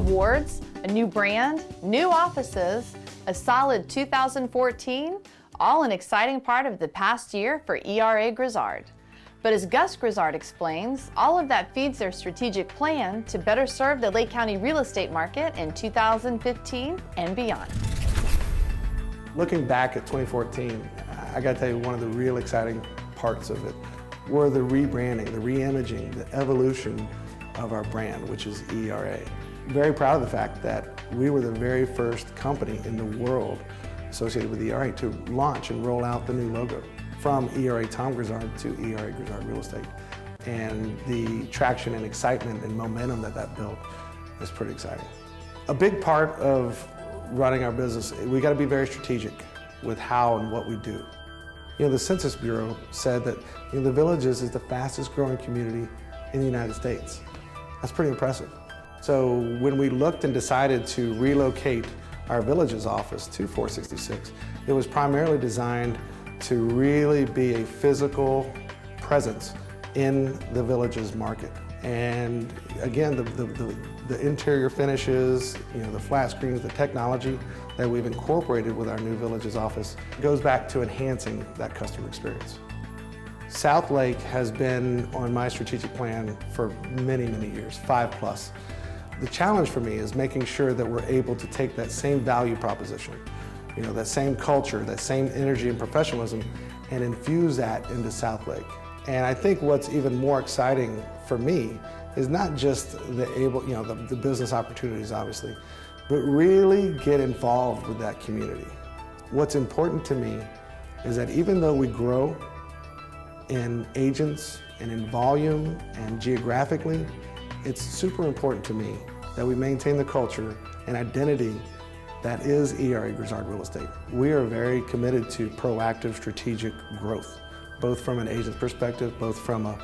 Awards, a new brand, new offices, a solid 2014, all an exciting part of the past year for ERA Grizzard. But as Gus Grizzard explains, all of that feeds their strategic plan to better serve the Lake County real estate market in 2015 and beyond. Looking back at 2014, I got to tell you, one of the real exciting parts of it were the rebranding, the reimaging, the evolution of our brand, which is ERA. Very proud of the fact that we were the very first company in the world associated with ERA to launch and roll out the new logo from ERA Tom Grizzard to ERA Grizzard Real Estate. And the traction and excitement and momentum that that built is pretty exciting. A big part of running our business, we got to be very strategic with how and what we do. You know, the Census Bureau said that the Villages is the fastest growing community in the United States. That's pretty impressive. So when we looked and decided to relocate our Villages office to 466, it was primarily designed to really be a physical presence in the Villages market. And again, the interior finishes, the flat screens, the technology that we've incorporated with our new Villages office goes back to enhancing that customer experience. South Lake has been on my strategic plan for many, many years, 5+. The challenge for me is making sure that we're able to take that same value proposition, that same culture, that same energy and professionalism, and infuse that into South Lake. And I think what's even more exciting for me is not just the business opportunities, obviously, but really get involved with that community. What's important to me is that even though we grow in agents and in volume and geographically, it's super important to me that we maintain the culture and identity that is ERA Grizzard Real Estate. We are very committed to proactive strategic growth, both from an agent's perspective, both from a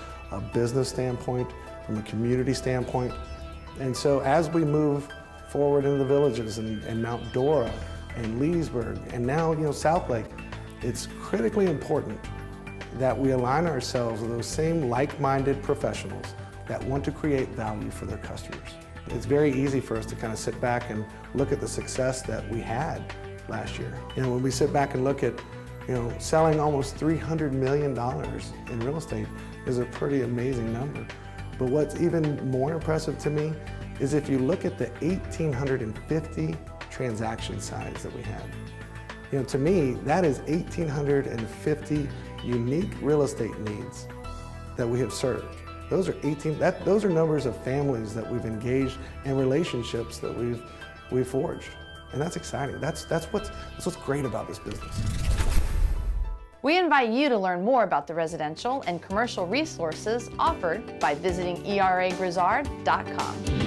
business standpoint, from a community standpoint. And so as we move forward into the Villages and Mount Dora and Leesburg and now South Lake, it's critically important that we align ourselves with those same like-minded professionals that want to create value for their customers. It's very easy for us to kind of sit back and look at the success that we had last year. When we sit back and look at selling almost $300 million in real estate is a pretty amazing number. But what's even more impressive to me is if you look at the 1,850 transaction size that we had. To me, that is 1,850 unique real estate needs that we have served. Those are numbers of families that we've engaged and relationships that we've forged. And that's exciting. That's what's great about this business. We invite you to learn more about the residential and commercial resources offered by visiting eragrizzard.com.